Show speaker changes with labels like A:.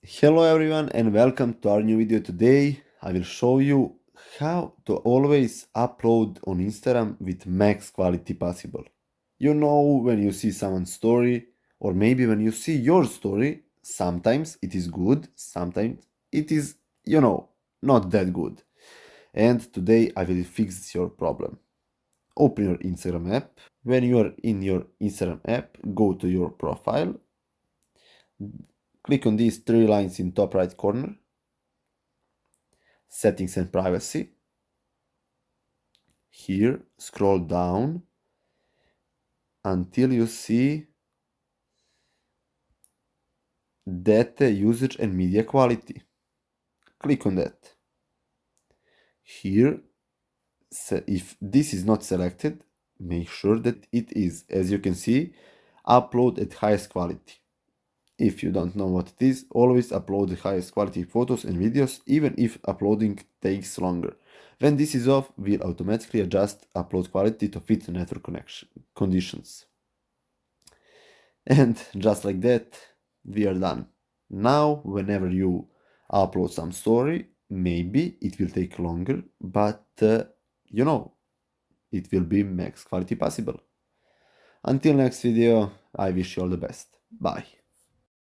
A: Hello everyone and welcome to our new video. Today I will show you how to always upload on Instagram with max quality possible. You know, when you see someone's story or maybe when you see your story, sometimes it is good, sometimes it is, not that good. And today I will fix your problem. Open your Instagram app. When you are in your Instagram app, go to your profile. Click on these three lines in top right corner. Settings and privacy. Here, scroll down until you see data usage and media quality. Click on that. Here, if this is not selected, make sure that it is. As you can see, upload at highest quality. If you don't know what it is, always upload the highest quality photos and videos, even if uploading takes longer. When this is off, we'll automatically adjust upload quality to fit the network connection conditions. And just like that, we are done. Now, whenever you upload some story, maybe it will take longer, but it will be max quality possible. Until next video, I wish you all the best. Bye.